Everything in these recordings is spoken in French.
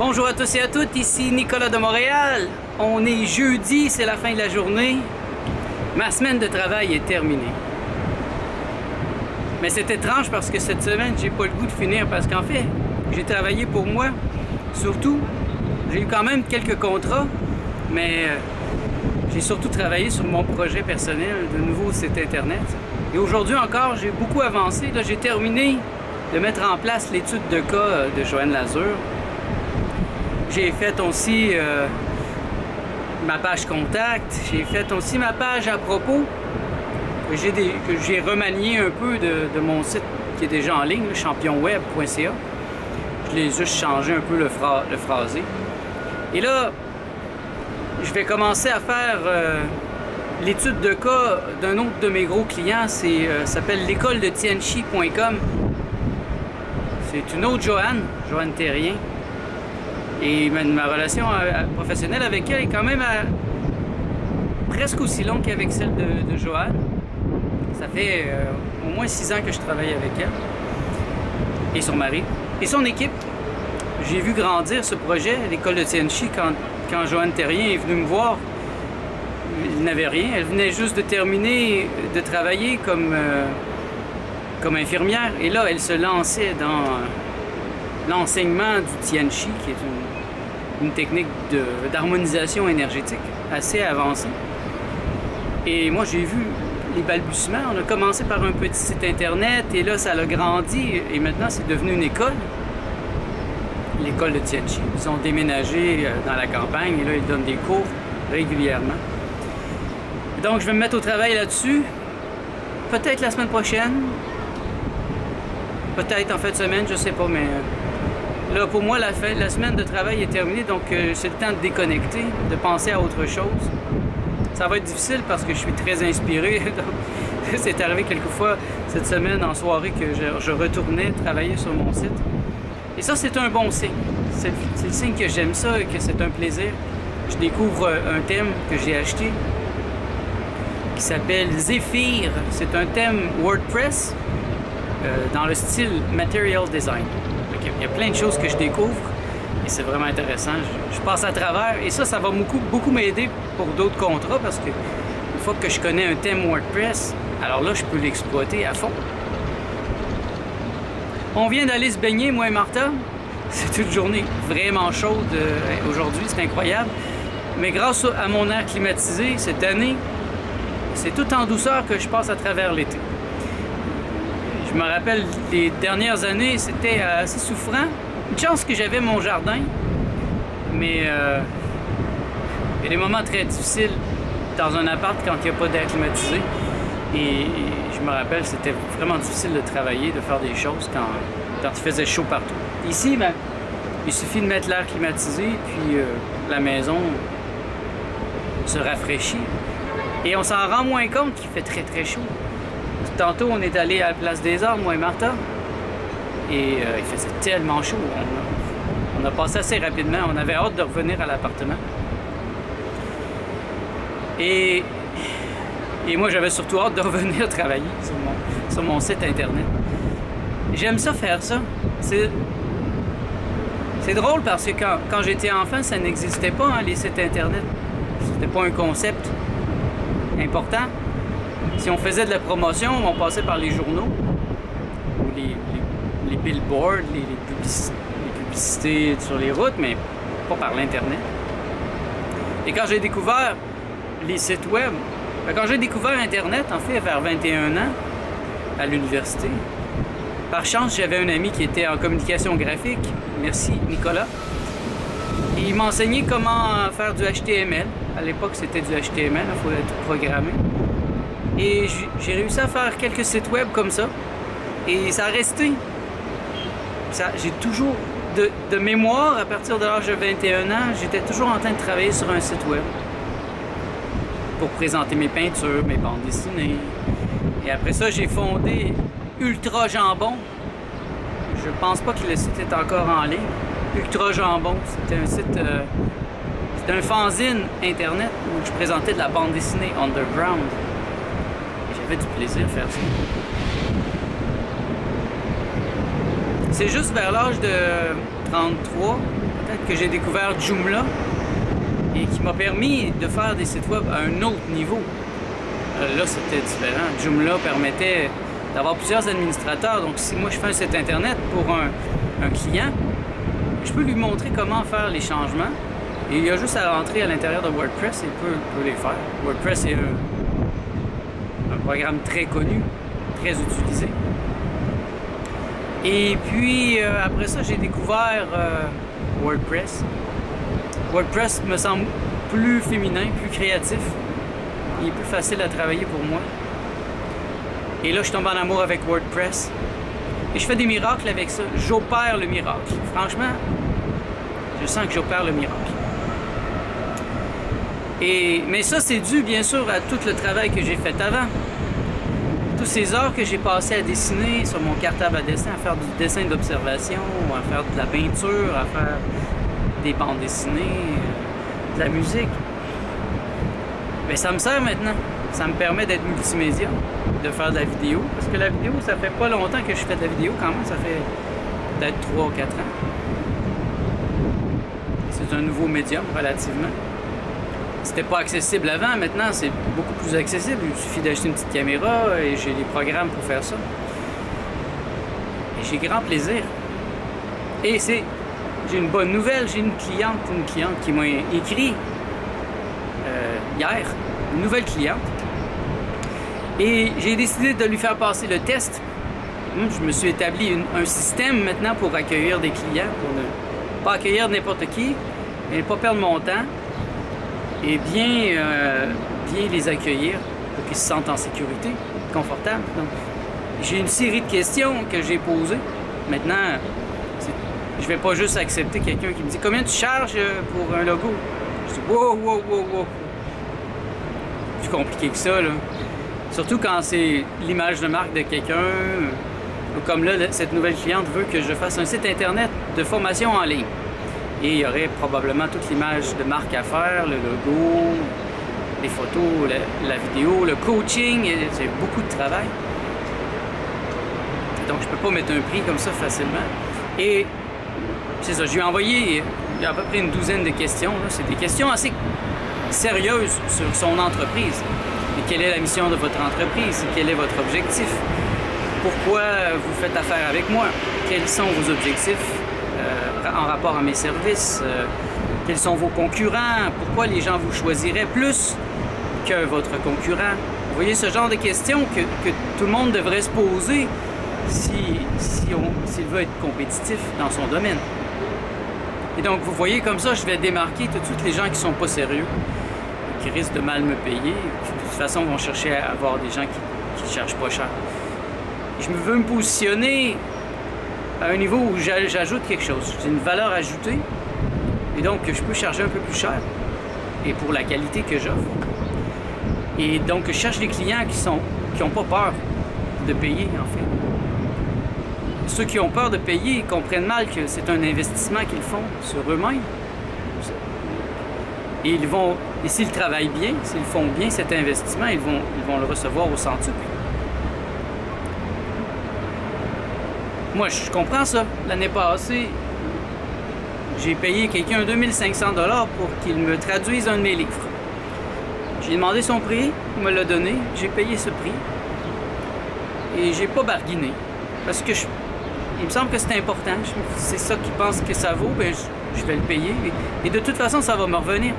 Bonjour à tous et à toutes, ici Nicolas de Montréal. On est jeudi, c'est la fin de la journée. Ma semaine de travail est terminée. Mais c'est étrange parce que cette semaine, j'ai pas le goût de finir parce qu'en fait, j'ai travaillé pour moi. Surtout, j'ai eu quand même quelques contrats, mais j'ai surtout travaillé sur mon projet personnel de nouveau site internet. Et aujourd'hui encore, j'ai beaucoup avancé. Là, j'ai terminé de mettre en place l'étude de cas de Joanne Lazure. J'ai fait aussi ma page contact, j'ai fait aussi ma page à propos, que j'ai remanié un peu de mon site qui est déjà en ligne, championweb.ca. Je l'ai juste changé un peu le phrasé. Et là, je vais commencer à faire l'étude de cas d'un autre de mes gros clients, ça s'appelle l'école de Tianchi.com. C'est une autre Joanne Terrien. Et ma relation professionnelle avec elle est quand même presque aussi longue qu'avec celle de Joanne. Ça fait au moins 6 ans que je travaille avec elle et son mari et son équipe. J'ai vu grandir ce projet, l'école de Tianchi, quand Joanne Terrien est venue me voir. Il n'avait rien, elle venait juste de terminer de travailler comme infirmière. Et là, elle se lançait dans l'enseignement du Tianchi, qui est une technique d'harmonisation énergétique assez avancée. Et moi, j'ai vu les balbutiements. On a commencé par un petit site internet et là, ça a grandi et maintenant, c'est devenu une école. L'école de Tianchi. Ils ont déménagé dans la campagne et là, ils donnent des cours régulièrement. Donc, je vais me mettre au travail là-dessus. Peut-être la semaine prochaine. Peut-être en fin de semaine, je sais pas, mais là, pour moi, la semaine de travail est terminée, donc c'est le temps de déconnecter, de penser à autre chose. Ça va être difficile parce que je suis très inspiré. C'est arrivé quelquefois cette semaine en soirée que je retournais travailler sur mon site. Et ça, c'est un bon signe. C'est le signe que j'aime ça et que c'est un plaisir. Je découvre un thème que j'ai acheté qui s'appelle Zephyr. C'est un thème WordPress dans le style Material Design. Il y a plein de choses que je découvre et c'est vraiment intéressant. Je passe à travers et ça va beaucoup m'aider pour d'autres contrats parce que une fois que je connais un thème WordPress, alors là, je peux l'exploiter à fond. On vient d'aller se baigner, moi et Martha. C'est une journée vraiment chaude aujourd'hui, c'est incroyable. Mais grâce à mon air climatisé cette année, c'est tout en douceur que je passe à travers l'été. Je me rappelle, les dernières années, c'était assez souffrant. Une chance que j'avais mon jardin, mais il y a des moments très difficiles dans un appart quand il n'y a pas d'air climatisé. Et je me rappelle, c'était vraiment difficile de travailler, de faire des choses quand il faisait chaud partout. Ici, ben, il suffit de mettre l'air climatisé, puis la maison se rafraîchit. Et on s'en rend moins compte qu'il fait très très chaud. Tantôt, on est allé à la Place des Arts, moi et Martha, et il faisait tellement chaud. On a passé assez rapidement. On avait hâte de revenir à l'appartement. Et moi, j'avais surtout hâte de revenir travailler sur mon site internet. J'aime ça faire ça. C'est drôle parce que quand j'étais enfant, ça n'existait pas, hein, les sites internet. C'était pas un concept important. Si on faisait de la promotion, on passait par les journaux, ou les billboards, les publicités sur les routes, mais pas par l'Internet. Et quand j'ai découvert les sites web, quand j'ai découvert Internet, en fait, vers 21 ans, à l'université, par chance, j'avais un ami qui était en communication graphique, merci Nicolas, et il m'enseignait comment faire du HTML. À l'époque, c'était du HTML, il faut être programmé. Et j'ai réussi à faire quelques sites web comme ça. Et ça a resté. J'ai toujours, de mémoire, à partir de l'âge de 21 ans, j'étais toujours en train de travailler sur un site web. Pour présenter mes peintures, mes bandes dessinées. Et après ça, j'ai fondé Ultra Jambon. Je pense pas que le site est encore en ligne. Ultra Jambon, c'était un site... c'était un fanzine internet où je présentais de la bande dessinée underground. J'avais du plaisir à faire ça. C'est juste vers l'âge de 33, peut-être que j'ai découvert Joomla et qui m'a permis de faire des sites web à un autre niveau. Là, c'était différent. Joomla permettait d'avoir plusieurs administrateurs. Donc, si moi je fais un site internet pour un client, je peux lui montrer comment faire les changements. Et il y a juste à rentrer à l'intérieur de WordPress et il peut les faire. WordPress est un programme très connu, très utilisé. Et puis, après ça, j'ai découvert WordPress. WordPress me semble plus féminin, plus créatif. Il est plus facile à travailler pour moi. Et là, je tombe en amour avec WordPress. Et je fais des miracles avec ça. J'opère le miracle. Franchement, je sens que j'opère le miracle. Mais ça, c'est dû, bien sûr, à tout le travail que j'ai fait avant. Toutes ces heures que j'ai passées à dessiner sur mon cartable à dessin, à faire du dessin d'observation, à faire de la peinture, à faire des bandes dessinées, de la musique. Mais ça me sert maintenant. Ça me permet d'être multimédia, de faire de la vidéo. Parce que la vidéo, ça fait pas longtemps que je fais de la vidéo quand même. Ça fait peut-être 3 ou 4 ans. C'est un nouveau médium, relativement. C'était pas accessible avant. Maintenant, c'est beaucoup plus accessible. Il suffit d'acheter une petite caméra et j'ai des programmes pour faire ça. Et j'ai grand plaisir. Et j'ai une bonne nouvelle. J'ai une cliente qui m'a écrit hier. Une nouvelle cliente. Et j'ai décidé de lui faire passer le test. Je me suis établi un système maintenant pour accueillir des clients, pour ne pas accueillir n'importe qui, mais ne pas perdre mon temps et bien les accueillir pour qu'ils se sentent en sécurité, confortables. Donc, j'ai une série de questions que j'ai posées. Maintenant, je ne vais pas juste accepter quelqu'un qui me dit « Combien tu charges pour un logo? » Je dis « Wow, wow, wow, wow. » Plus compliqué que ça, là. Surtout quand c'est l'image de marque de quelqu'un, comme là, cette nouvelle cliente veut que je fasse un site internet de formation en ligne. Et il y aurait probablement toute l'image de marque à faire, le logo, les photos, la vidéo, le coaching, c'est beaucoup de travail. Donc je peux pas mettre un prix comme ça facilement. Et c'est ça, je lui ai envoyé il y a à peu près une douzaine de questions. C'est des questions assez sérieuses sur son entreprise. Et quelle est la mission de votre entreprise? Quel est votre objectif? Pourquoi vous faites affaire avec moi? Quels sont vos objectifs en rapport à mes services? Quels sont vos concurrents? Pourquoi les gens vous choisiraient plus que votre concurrent? Vous voyez ce genre de questions que tout le monde devrait se poser s'il veut être compétitif dans son domaine. Et donc, vous voyez, comme ça, je vais démarquer tout de suite les gens qui ne sont pas sérieux, qui risquent de mal me payer, qui de toute façon vont chercher à avoir des gens qui ne cherchent pas cher. Je veux me positionner à un niveau où j'ajoute quelque chose. J'ai une valeur ajoutée et donc je peux charger un peu plus cher et pour la qualité que j'offre. Et donc je cherche des clients qui n'ont pas peur de payer en fait. Ceux qui ont peur de payer, ils comprennent mal que c'est un investissement qu'ils font sur eux-mêmes. Et s'ils travaillent bien, s'ils font bien cet investissement, ils vont le recevoir au centuple. Moi, je comprends ça. L'année passée, j'ai payé quelqu'un 2500$ pour qu'il me traduise un de mes livres. J'ai demandé son prix, il me l'a donné, j'ai payé ce prix. Et j'ai pas barguiné. Parce que il me semble que c'est important. C'est ça qu'il pense que ça vaut, ben je vais le payer. Et de toute façon, ça va me revenir.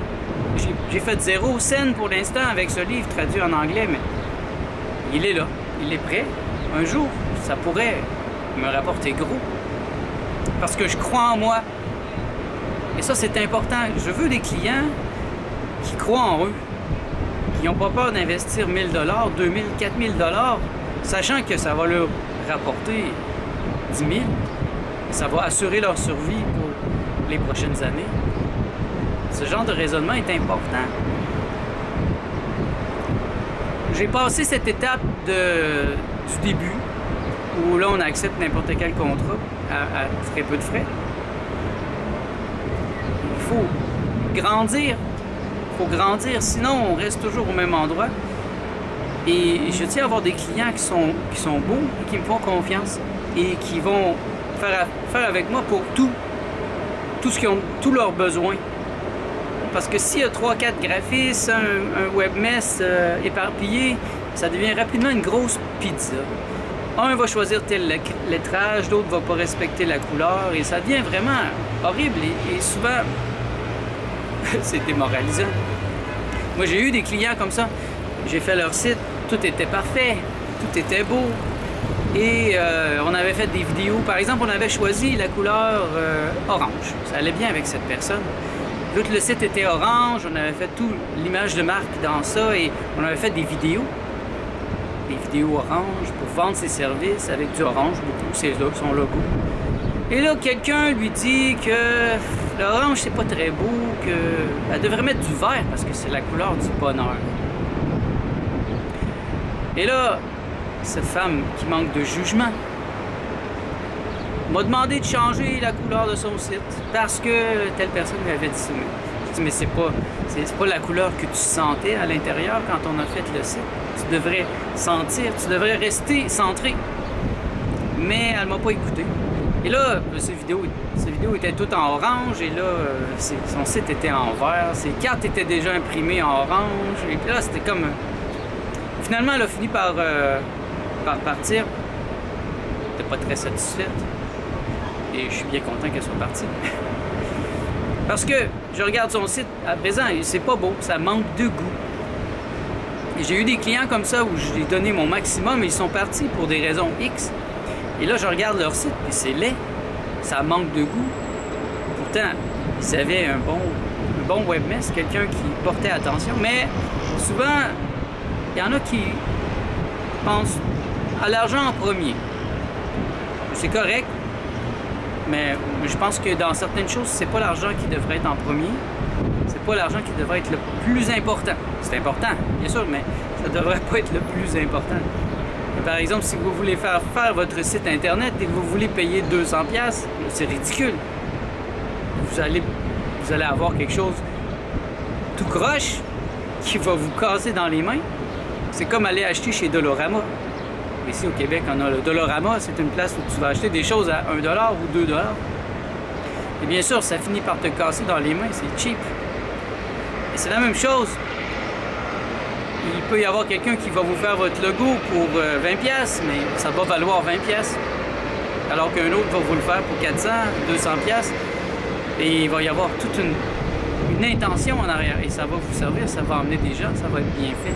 J'ai fait 0 cent pour l'instant avec ce livre traduit en anglais, mais il est là, il est prêt. Un jour, ça pourrait me rapporter gros. Parce que je crois en moi. Et ça, c'est important. Je veux des clients qui croient en eux, qui n'ont pas peur d'investir 1000$, 2000$, 4000$, sachant que ça va leur rapporter 10 000$. Ça va assurer leur survie pour les prochaines années. Ce genre de raisonnement est important. J'ai passé cette étape du début, où là, on accepte n'importe quel contrat à très peu de frais. Il faut grandir. Il faut grandir, sinon on reste toujours au même endroit. Et je tiens à avoir des clients qui sont beaux, qui me font confiance et qui vont faire affaire avec moi pour tout tout ce qu'ils ont, tous leurs besoins. Parce que s'il y a 3-4 graphistes, un webmess éparpillé, ça devient rapidement une grosse pizza. Un va choisir tel lettrage, l'autre va pas respecter la couleur, et ça devient vraiment horrible et souvent c'est démoralisant. Moi j'ai eu des clients comme ça, j'ai fait leur site, tout était parfait, tout était beau, et on avait fait des vidéos. Par exemple, on avait choisi la couleur orange, ça allait bien avec cette personne. Tout le site était orange, on avait fait toute l'image de marque dans ça, et on avait fait des vidéos orange pour vendre ses services avec du orange, beaucoup, c'est là son logo. Et là, quelqu'un lui dit que l'orange c'est pas très beau, qu'elle devrait mettre du vert parce que c'est la couleur du bonheur. Et là, cette femme qui manque de jugement m'a demandé de changer la couleur de son site parce que telle personne lui avait dit ça. Je dis, mais c'est pas la couleur que tu sentais à l'intérieur quand on a fait le site. Tu devrais sentir, tu devrais rester centré. Mais elle m'a pas écouté. Et là, cette vidéo était toute en orange, et là, son site était en vert, ses cartes étaient déjà imprimées en orange, et puis là, c'était comme... Finalement, elle a fini par partir. Elle n'était pas très satisfaite. Et je suis bien content qu'elle soit partie. Parce que je regarde son site à présent et c'est pas beau, ça manque de goût. Et j'ai eu des clients comme ça où j'ai donné mon maximum et ils sont partis pour des raisons X. Et là, je regarde leur site et c'est laid, ça manque de goût. Pourtant, ils avaient un bon webmess, quelqu'un qui portait attention. Mais souvent, il y en a qui pensent à l'argent en premier. C'est correct. Mais je pense que dans certaines choses, c'est pas l'argent qui devrait être en premier. C'est pas l'argent qui devrait être le plus important. C'est important, bien sûr, mais ça devrait pas être le plus important. Par exemple, si vous voulez faire votre site internet et que vous voulez payer 200$, c'est ridicule. Vous allez avoir quelque chose tout croche qui va vous casser dans les mains. C'est comme aller acheter chez Dollarama. Ici au Québec, on a le Dollarama, c'est une place où tu vas acheter des choses à 1$ ou 2$. Et bien sûr, ça finit par te casser dans les mains, c'est cheap. Et c'est la même chose. Il peut y avoir quelqu'un qui va vous faire votre logo pour 20$, mais ça va valoir 20$. Alors qu'un autre va vous le faire pour 400, 200$. Et il va y avoir toute une intention en arrière. Et ça va vous servir, ça va emmener des gens, ça va être bien fait.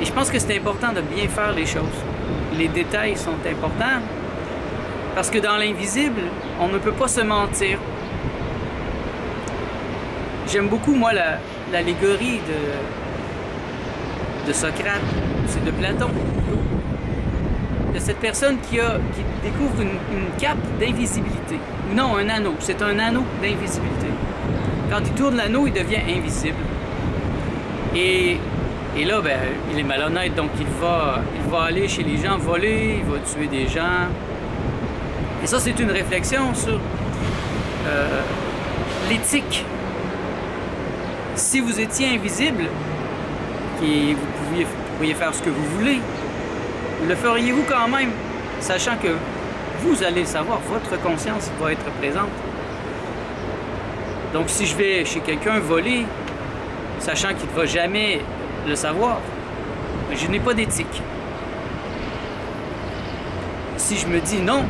Et je pense que c'est important de bien faire les choses. Les détails sont importants parce que dans l'invisible, on ne peut pas se mentir. J'aime beaucoup, moi, l'allégorie de Socrate, c'est de Platon, de cette personne qui découvre une cape d'invisibilité. Non, un anneau. C'est un anneau d'invisibilité. Quand il tourne l'anneau, il devient invisible. Et là, ben, il est malhonnête, donc il va aller chez les gens voler, il va tuer des gens. Et ça, c'est une réflexion sur l'éthique. Si vous étiez invisible, et vous pourriez faire ce que vous voulez, le feriez-vous quand même, sachant que vous allez le savoir, votre conscience va être présente. Donc si je vais chez quelqu'un voler, sachant qu'il ne va jamais le savoir, je n'ai pas d'éthique. Si je me dis non,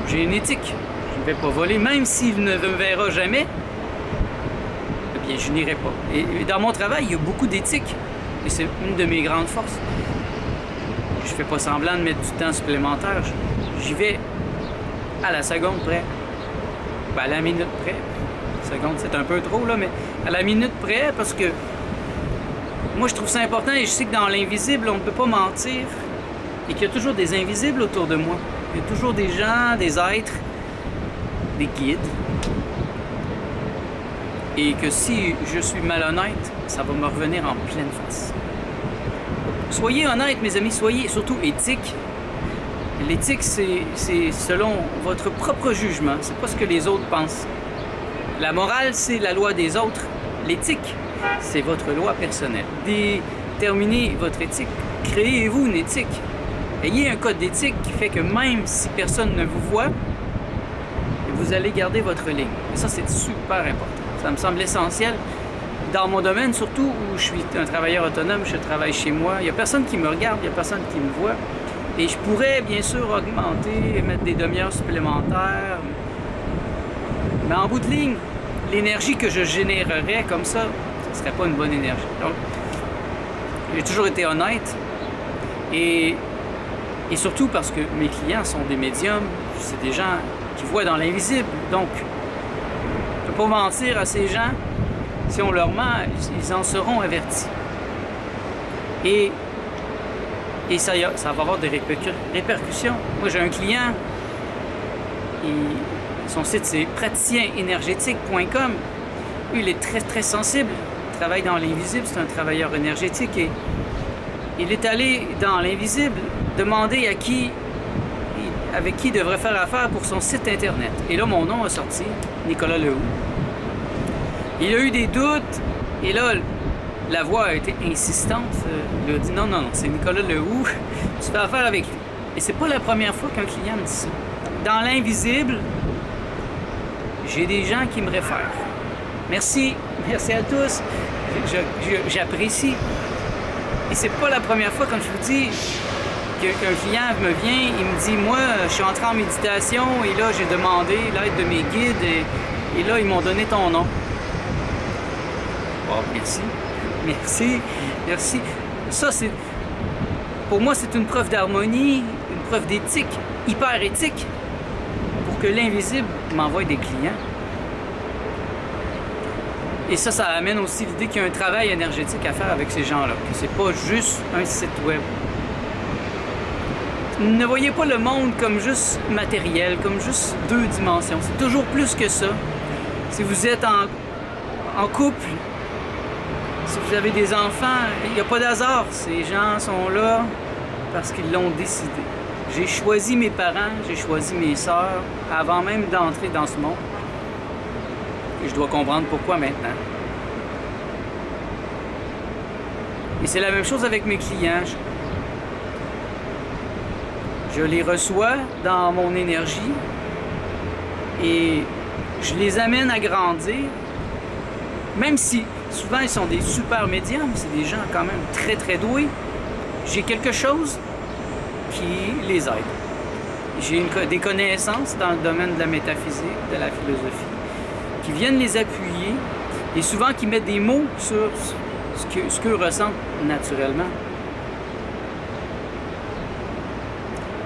j'ai une éthique, je ne vais pas voler, même s'il ne me verra jamais, eh bien je n'irai pas. Et dans mon travail, il y a beaucoup d'éthique, et c'est une de mes grandes forces. Je ne fais pas semblant de mettre du temps supplémentaire, j'y vais à la seconde près, ben à la minute près. Seconde, c'est un peu trop là, mais à la minute près, parce que moi je trouve ça important et je sais que dans l'invisible on ne peut pas mentir et qu'il y a toujours des invisibles autour de moi. Il y a toujours des gens, des êtres, des guides, et que si je suis malhonnête, ça va me revenir en pleine face. Soyez honnêtes, mes amis, soyez surtout éthiques. L'éthique, c'est selon votre propre jugement, c'est pas ce que les autres pensent. La morale, c'est la loi des autres. L'éthique, c'est votre loi personnelle. Déterminez votre éthique. Créez-vous une éthique. Ayez un code d'éthique qui fait que même si personne ne vous voit, vous allez garder votre ligne. Et ça, c'est super important. Ça me semble essentiel. Dans mon domaine, surtout où je suis un travailleur autonome, je travaille chez moi, il n'y a personne qui me regarde, il n'y a personne qui me voit. Et je pourrais, bien sûr, augmenter, mettre des demi-heures supplémentaires. Mais en bout de ligne, l'énergie que je générerais comme ça, ce ne serait pas une bonne énergie. Donc, j'ai toujours été honnête. Et surtout parce que mes clients sont des médiums, c'est des gens qui voient dans l'invisible. Donc, je ne peux pas mentir à ces gens. Si on leur ment, ils en seront avertis. Et ça va avoir des répercussions. Moi, j'ai un client, son site c'est praticienénergétique.com. Lui, il est très, très sensible. Il travaille dans l'invisible, c'est un travailleur énergétique. Et il est allé dans l'invisible demander avec qui il devrait faire affaire pour son site Internet. Et là, mon nom a sorti, Nicolas Lehoux. Il a eu des doutes, et là, la voix a été insistante. Il a dit non, c'est Nicolas Lehoux, tu fais affaire avec lui. Et c'est pas la première fois qu'un client me dit ça. Dans l'invisible, j'ai des gens qui me réfèrent. Merci à tous, j'apprécie. Et c'est pas la première fois, comme je vous dis, qu'un client me vient, il me dit, moi, je suis entré en méditation, et là, j'ai demandé l'aide de mes guides, et là, ils m'ont donné ton nom. Oh, merci. Ça, pour moi, c'est une preuve d'harmonie, une preuve d'éthique, hyper éthique, pour que l'invisible m'envoie des clients. Et ça amène aussi l'idée qu'il y a un travail énergétique à faire avec ces gens-là, que c'est pas juste un site web. Ne voyez pas le monde comme juste matériel, comme juste deux dimensions. C'est toujours plus que ça. Si vous êtes en couple, si vous avez des enfants, il n'y a pas d'hasard. Ces gens sont là parce qu'ils l'ont décidé. J'ai choisi mes parents, j'ai choisi mes sœurs avant même d'entrer dans ce monde. Et je dois comprendre pourquoi maintenant. Et c'est la même chose avec mes clients. Je les reçois dans mon énergie et je les amène à grandir, même si souvent ils sont des super médiums, c'est des gens quand même très très doués. J'ai quelque chose qui les aide. J'ai des connaissances dans le domaine de la métaphysique, de la philosophie, qui viennent les appuyer et souvent qui mettent des mots sur ce qu'eux ressentent naturellement.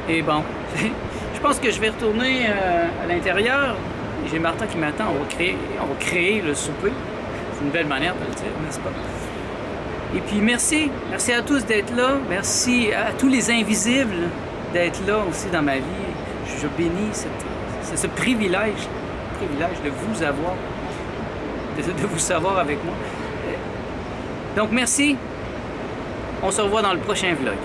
Et bon, je pense que je vais retourner à l'intérieur. J'ai Martha qui m'attend. On va créer le souper. C'est une belle manière de le dire, n'est-ce pas? Et puis merci à tous d'être là. Merci à tous les invisibles d'être là aussi dans ma vie. Je bénis ce privilège de vous avoir, de vous savoir avec moi. Donc merci. On se revoit dans le prochain vlog.